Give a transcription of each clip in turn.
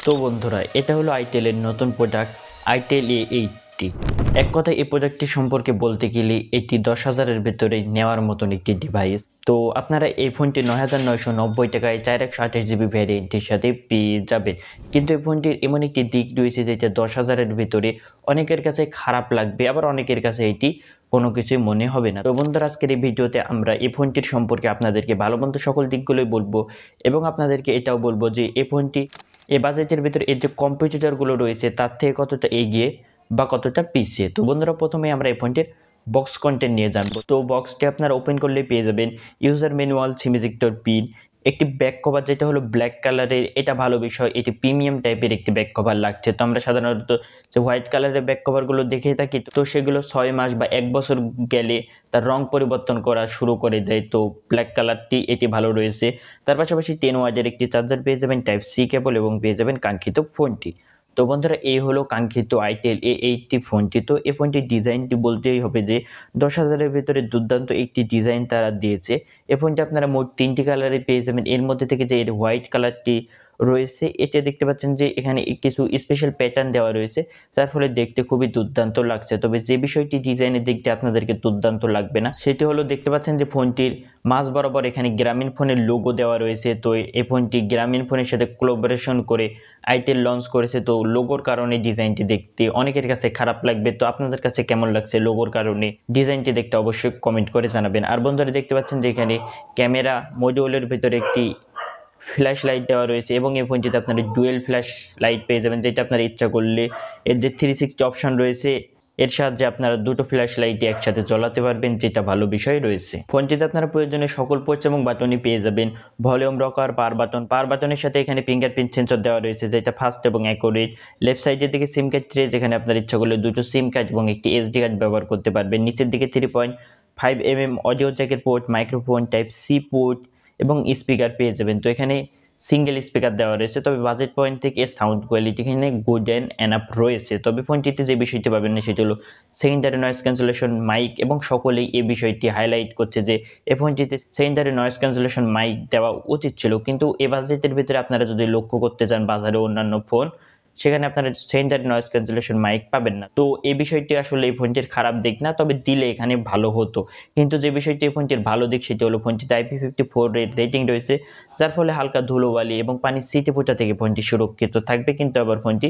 তো বন্ধুরা, এটা হলো আইটেলের নতুন প্রোডাক্ট আইটেল A80। এক কথায় এই প্রোডাক্টটি সম্পর্কে বলতে গেলে এটি 10,000-এর ভেতরে নেওয়ার মতন একটি ডিভাইস। তো আপনারা এই ফোনটি 9,990 টাকায় 428GB ভ্যারিয়েন্টের সাথে পেয়ে যাবেন। কিন্তু এই ফোনটির এমন একটি দিক রয়েছে যেটা 10,000-এর ভেতরে অনেকের কাছে খারাপ লাগবে, আবার অনেকের কাছে এটি কোনো কিছুই মনে হবে না। তো বন্ধুরা, আজকের এই ভিডিওতে আমরা এই ফোনটির সম্পর্কে আপনাদেরকে ভালো মন্দ সকল দিকগুলোই বলবো এবং আপনাদেরকে এটাও বলবো যে এই ফোনটি এই বাজেটের ভিতরে এর যে কম্পিটিটরগুলো রয়েছে তার থেকে কতটা এগিয়ে বা কতটা পিছিয়ে। তো বন্ধুরা, প্রথমে আমরা এই ফোনটির বক্স কন্টেন্ট নিয়ে জানবো। তো বক্সটি আপনারা ওপেন করলে পেয়ে যাবেন ইউজার ম্যানুয়াল, সিম ইজেক্টর পিন, একটি ব্যাক কভার যেটা হলো ব্ল্যাক কালারের। এটা ভালো বিষয়, এটি প্রিমিয়াম টাইপের একটি ব্যাক কভার লাগছে। তো আমরা সাধারণত যে হোয়াইট কালারের ব্যাক কভারগুলো দেখে থাকি, তো সেগুলো 6 মাস বা 1 বছর গেলে তার রং পরিবর্তন করা শুরু করে দেয়। তো ব্ল্যাক কালারটি এটি ভালো রয়েছে। তার পাশাপাশি 10 ওয়াটের একটি চার্জার পেয়ে যাবেন, টাইপ সি কেবল, এবং পেয়ে যাবেন কাঙ্ক্ষিত ফোনটি। তো বন্ধুরা, এই হলো কাঙ্ক্ষিত আইটেল A80 ফোনটি। তো এই ফোনটির ডিজাইনটি বলতেই হবে যে 10,000-এর ভিতরে দুর্দান্ত একটি ডিজাইন তারা দিয়েছে। এই ফোনটি আপনারা মোট 3টি কালারে পেয়ে যাবেন। এর মধ্যে থেকে যে এর হোয়াইট কালারটি রয়েছে, এতে দেখতে পাচ্ছেন যে এখানে কিছু স্পেশাল প্যাটার্ন দেওয়া রয়েছে, যার ফলে দেখতে খুবই দুর্দান্ত লাগছে। তবে যে বিষয়টি ডিজাইনের দিক দিয়ে আপনাদেরকে দুর্দান্ত লাগবে না, সেটি হলো দেখতে পাচ্ছেন যে ফোনটির মাঝ বরাবর এখানে গ্রামীণ ফোনের লোগো দেওয়া রয়েছে। তো এই ফোনটি গ্রামীণ ফোনের সাথে কোলাবোরেশন করে আইটেল লঞ্চ করেছে। তো লোগোর কারণে ডিজাইনটি দেখতে অনেকের কাছে খারাপ লাগবে। তো আপনাদের কাছে কেমন লাগছে লোগোর কারণে ডিজাইনটি দেখতে অবশ্যই কমেন্ট করে জানাবেন। আর বন্ধুরা, দেখতে পাচ্ছেন যে এখানে ক্যামেরা মডিউলের ভিতরে একটি ফ্ল্যাশ লাইট দেওয়া রয়েছে এবং এই ফোনটিতে আপনারা ডুয়েল ফ্ল্যাশ লাইট পেয়ে যাবেন, যেটা আপনারা ইচ্ছা করলে এর যে 360 অপশন রয়েছে এর সাহায্যে আপনারা দুটো ফ্ল্যাশ লাইটই একসাথে জ্বলাতে পারবেন, যেটা ভালো বিষয় রয়েছে। ফোনটিতে আপনারা প্রয়োজনীয় সকল পোর্টস এবং বাটনই পেয়ে যাবেন। ভলিউম রকার, পাওয়ার বাটনের সাথে এখানে ফিঙ্গারপ্রিন্ট সেন্সর দেওয়া রয়েছে, যেটা ফাস্ট এবং অ্যাকুরেট। লেফট সাইডের দিকে সিম কার্ড ট্রে, যেখানে আপনার ইচ্ছা করলে দুটো সিম কার্ড এবং একটি SD কার্ড ব্যবহার করতে পারবেন। নিচের দিকে 3.5mm অডিও জ্যাকের port, microphone, type C port এবং স্পিকার পেয়ে যাবেন। তো এখানে সিঙ্গেল স্পিকার দেওয়া রয়েছে। তবে বাজেট পয়েন্ট থেকে সাউন্ড কোয়ালিটি এখানে গুড অ্যান্ড এনাফ রয়েছে। তবে ফোনটিতে যে বিষয়টি পাবেন না সেটি হলো সেকেন্ডারি নয়েজ ক্যান্সেলেশন মাইক, এবং সকলেই এই বিষয়টি হাইলাইট করছে যে এই ফোনটিতে সেকেন্ডারি নয়েজ ক্যান্সেলেশন মাইক দেওয়া উচিত ছিল। কিন্তু এই বাজেটের ভিতরে আপনারা যদি লক্ষ্য করতে চান বাজারে অন্যান্য ফোন, সেখানে আপনারা সেকেন্ডারি নয়েজ ক্যান্সেলেশন মাইক পাবেন না। তো এই বিষয়টি আসলে এই ফোনটির খারাপ দিক না, তবে দিলে এখানে ভালো হতো। কিন্তু যে বিষয়টি এই ফোনটির ভালো দিক সেটি হলো ফোনটিতে IP54 এর রেটিং রয়েছে, যার ফলে হালকা ধুলোবালি এবং পানির ছিটে ফোঁটা থেকে ফোনটি সুরক্ষিত থাকবে। কিন্তু আবার ফোনটি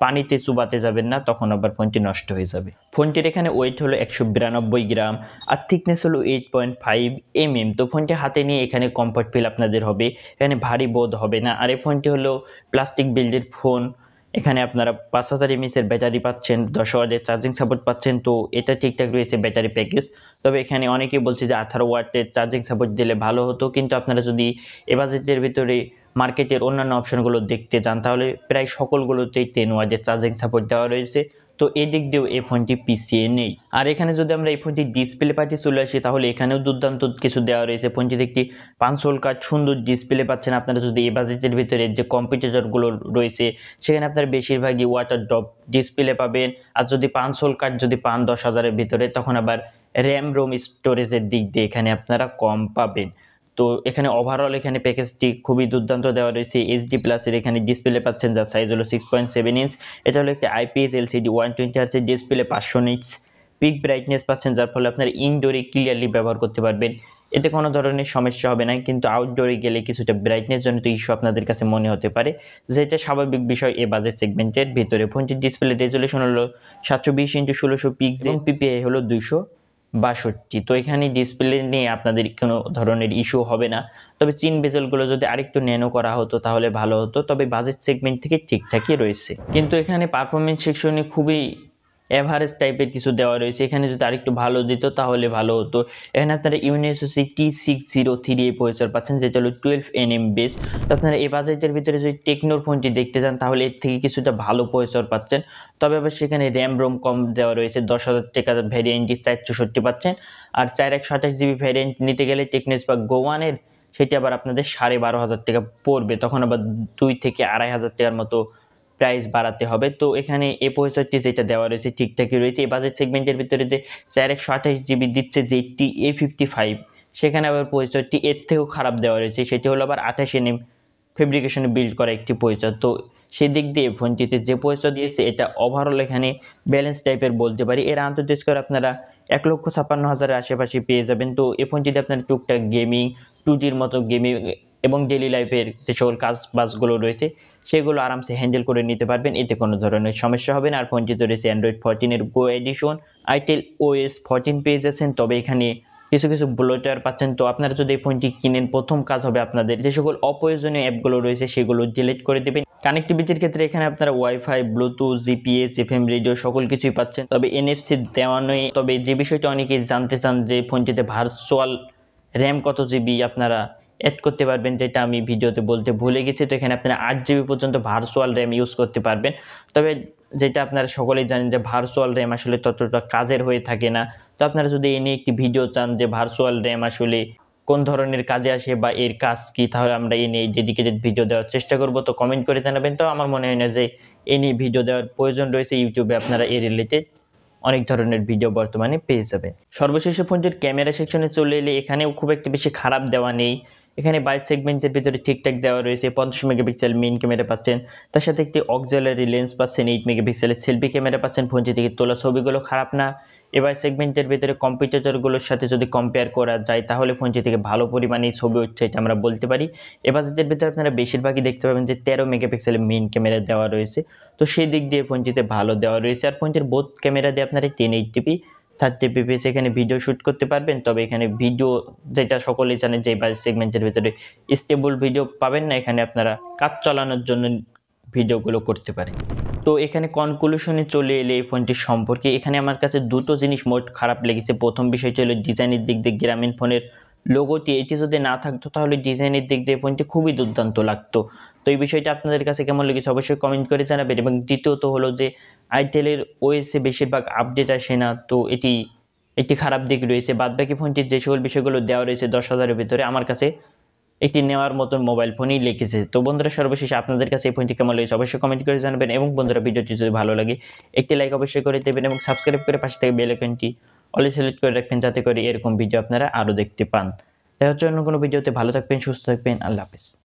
পানিতে চুবাতে যাবেন না, তখন আবার ফোনটি নষ্ট হয়ে যাবে। ফোনটির এখানে ওয়েট হলো 192 গ্রাম আর থিকনেস হলো 8.5mm। তো ফোনটি হাতে নিয়ে এখানে কমফর্ট ফিল আপনাদের হবে, এখানে ভারী বোধ হবে না। আর এই ফোনটি হলো প্লাস্টিক বিল্ডের ফোন। এখানে আপনারা 5000 mAh ব্যাটারি পাচ্ছেন, 10 ওয়াটের চার্জিং সাপোর্ট পাচ্ছেন। তো এটা ঠিকঠাক রয়েছে ব্যাটারি প্যাকেজ। তবে এখানে অনেকেই বলছে যে 18 ওয়াটের চার্জিং সাপোর্ট দিলে ভালো হতো। কিন্তু আপনারা যদি এ বাজেটের ভিতরে মার্কেটের অন্যান্য অপশনগুলো দেখতে যান, তাহলে প্রায় সকলগুলোতেই 10 ওয়াটের চার্জিং সাপোর্ট দেওয়া রয়েছে। তো এদিক দিয়েও এই ফোনটি পিছিয়ে নেই। আর এখানে যদি আমরা এই ফোনটির ডিসপ্লে পার্টি চলে আসি, তাহলে এখানেও দুর্দান্ত কিছু দেওয়া রয়েছে। ফোনটিতে একটি 5 হোল কাট সুন্দর ডিসপ্লে পাচ্ছেন। আপনারা যদি এই বাজেটের ভিতরে যে কম্পিউটারগুলো রয়েছে সেখানে আপনারা বেশিরভাগই ওয়াটার ড্রপ ডিসপ্লে পাবেন। আর যদি 5 হোল কাট যদি পান 10,000-এর ভিতরে, তখন আবার র্যাম রোম স্টোরেজের দিক দিয়ে এখানে আপনারা কম পাবেন। তো এখানে ওভারঅল এখানে প্যাকেজটি খুবই দুর্দান্ত দেওয়া রয়েছে। HD+-এর এখানে ডিসপ্লে পাচ্ছেন, যার সাইজ হলো 6.7 ইঞ্চ। এটা হলো একটি IPS LCD 120 Hz display, 500 nits pick brightness পাচ্ছেন, যার ফলে আপনারা ইনডোরে ক্লিয়ারলি ব্যবহার করতে পারবেন। এতে কোনো ধরনের সমস্যা হবে না। কিন্তু আউটডোরে গেলে কিছুটা ব্রাইটনেস জনিত ইস্যু আপনাদের কাছে মনে হতে পারে, যেটা স্বাভাবিক বিষয় এই বাজেট সেগমেন্টের ভিতরে। ফোনটির ডিসপ্লে রেজলিউশন হলো 720x1600 পিক্সেল, PPI হলো 262। তো এখানে ডিসপ্লে নিয়ে আপনাদের কোনো ধরনের ইস্যু হবে না। তবে চিন বেজেলগুলো যদি আরেকটু ন্যানো করা হতো তাহলে ভালো হতো। তবে বাজেট সেগমেন্ট থেকে ঠিকঠাকই রয়েছে। কিন্তু এখানে পারফরমেন্স সেকশনে খুবই এভারেজ টাইপের কিছু দেওয়া রয়েছে। এখানে যদি আরেকটু ভালো দিত তাহলে ভালো হতো। এখানে আপনারা ইউনিসোসি T603 প্রসেসর পাচ্ছেন, যেটা হলো 12nm বেস। তো আপনারা এই বাজেটের ভিতরে যদি টেকনোর ফোনটি দেখতে চান, তাহলে এর থেকে কিছুটা ভালো প্রসেসর পাচ্ছেন। তবে আবার সেখানে র্যাম রোম কম দেওয়া রয়েছে। 10,000 টাকার ভ্যারিয়েন্টটি 464 পাচ্ছেন। আর 4128GB ভ্যারিয়েন্ট নিতে গেলে টেকনো স্পার্ক Go 1 এর সেটি আবার আপনাদের 12,500 টাকা পড়বে। তখন আবার 2 থেকে 2,500 টাকার মতো প্রাইস বাড়াতে হবে। তো এখানে এই প্রসেসরটি যেটা দেওয়া রয়েছে ঠিকঠাকই রয়েছে। এই বাজেট সেগমেন্টের ভিতরে যে 4128GB দিচ্ছে যেটি A55, সেখানে আবার প্রসেসরটি এর থেকেও খারাপ দেওয়া রয়েছে। সেটি হলো আবার 28nm ফেব্রিকেশনে বিল্ড করা একটি প্রসেসর। তো সেই দিক দিয়ে ফোনটিতে যে পয়সা দিয়েছে এটা ওভারঅল এখানে ব্যালেন্স টাইপের বলতে পারি। এর আন্তর্জাতিক স্কোর আপনারা 1,56,000-এর আশেপাশে পেয়ে যাবেন। তো এই ফোনটিতে আপনার টুকটাক গেমিং, 2Gর মতো গেমিং এবং ডেইলি লাইফের যে সকল কাজ বাজগুলো রয়েছে সেগুলো আরামসে হ্যান্ডেল করে নিতে পারবেন, এতে কোনো ধরনের সমস্যা হবে না। আর ফোনটিতে রয়েছে অ্যান্ড্রয়েড 14-এর গো এডিশন, আইটেল OS 14 পেয়ে যাচ্ছেন। তবে এখানে কিছু ব্লোটার পাচ্ছেন। তো আপনারা যদি এই ফোনটি কিনেন, প্রথম কাজ হবে আপনাদের যে সকল অপ্রয়োজনীয় অ্যাপগুলো রয়েছে সেগুলো ডিলিট করে দেবেন। কানেক্টিভিটির ক্ষেত্রে এখানে আপনারা wifi, Bluetooth, GPS, FM radio সকল কিছুই পাচ্ছেন। তবে NFC দেওয়া নেই। তবে যে বিষয়টা অনেকেই জানতে চান যে ফোনটিতে ভার্চুয়াল র্যাম কত জিবি আপনারা অ্যাড করতে পারবেন, যেটা আমি ভিডিওতে বলতে ভুলে গেছি। তো এখানে আপনারা 8 জিবি পর্যন্ত ভার্চুয়াল র্যাম ইউজ করতে পারবেন। তবে যেটা আপনারা সকলেই জানেন যে ভার্চুয়াল র্যাম আসলে ততটা কাজের হয়ে থাকে না। তো আপনারা যদি এ নিয়ে একটি ভিডিও চান যে ভার্চুয়াল র্যাম আসলে কোন ধরনের কাজে আসে বা এর কাজ কী, তাহলে আমরা এ নিয়ে ডেডিকেটেড ভিডিও দেওয়ার চেষ্টা করব। তো কমেন্ট করে জানাবেন। তো আমার মনে হয় না যে এ নিয়ে ভিডিও দেওয়ার প্রয়োজন রয়েছে। ইউটিউবে আপনারা এ রিলেটেড অনেক ধরনের ভিডিও বর্তমানে পেয়ে যাবেন। সর্বশেষে ফোনটির ক্যামেরা সেকশনে চলে এলে এখানেও খুব একটা বেশি খারাপ দেওয়া নেই। এখানে 22 সেগমেন্টের ভিতরে ঠিকঠাক দেওয়া রয়েছে। 50 মেগাপিক্সেল মেইন ক্যামেরা পাচ্ছেন, তার সাথে একটি অক্সিলারি লেন্স পাচ্ছেন, 8 মেগাপিক্সেলের সেলফি ক্যামেরা পাচ্ছেন। ফোনটি থেকে তোলা ছবিগুলো খারাপ না। এবার সেগমেন্টের ভিতরে কম্পিউটারগুলোর সাথে যদি কম্পেয়ার করা যায় তাহলে ফোনটি থেকে ভালো পরিমাণে ছবি হচ্ছে, এটা আমরা বলতে পারি। এ বাজেটের ভিতরে আপনারা বেশিরভাগই দেখতে পাবেন যে 13 মেগাপিক্সেলের মেইন ক্যামেরা দেওয়া রয়েছে। তো সেই দিক দিয়ে ফোনটিতে ভালো দেওয়া রয়েছে। আর ফোনটির বোথ ক্যামেরা দিয়ে আপনারা 1080p 30fps এখানে ভিডিও শ্যুট করতে পারবেন। তবে এখানে ভিডিও, যেটা সকলেই জানেন যে বাজেট সেগমেন্টের ভিতরে স্টেবল ভিডিও পাবেন না, এখানে আপনারা কাজ চালানোর জন্য ভিডিওগুলো করতে পারেন। তো এখানে কনক্লুশনে চলে এলে এই ফোনটির সম্পর্কে এখানে আমার কাছে দুটো জিনিস মোট খারাপ লেগেছে। প্রথম বিষয়টি হলো ডিজাইনের দিক দিয়ে গ্রামীণ ফোনের লোগোটি, এটি যদি না থাকতো তাহলে ডিজাইনের দিক দিয়ে ফোনটি খুবই দুর্দান্ত লাগতো। তো এই বিষয়টা আপনাদের কাছে কেমন লেগেছে অবশ্যই কমেন্ট করে জানাবেন। এবং দ্বিতীয়ত হলো যে আইটেলের ওএসে বেশিরভাগ আপডেট আসে না, তো এটি একটি খারাপ দিক রয়েছে। বাদবাকি ফোনটির যে সকল বিষয়গুলো দেওয়া রয়েছে 10,000-এর ভিতরে আমার কাছে একটি নেওয়ার মতন মোবাইল ফোনই লেগেছে। তো বন্ধুরা, সর্বশেষে আপনাদের কাছে এই ফোনটি কেমন লেগেছে অবশ্যই কমেন্ট করে জানাবেন। এবং বন্ধুরা, ভিডিওটি যদি ভালো লাগে একটি লাইক অবশ্যই করে দেবেন এবং সাবস্ক্রাইব করে পাশে থেকে বেল আইকনটি অলে সিলেক্ট করে রাখবেন, যাতে করে এরকম ভিডিও আপনারা আরও দেখতে পান। দেখা হচ্ছে অন্য কোনো ভিডিওতে। ভালো থাকবেন, সুস্থ থাকবেন। আল্লাহ হাফেজ।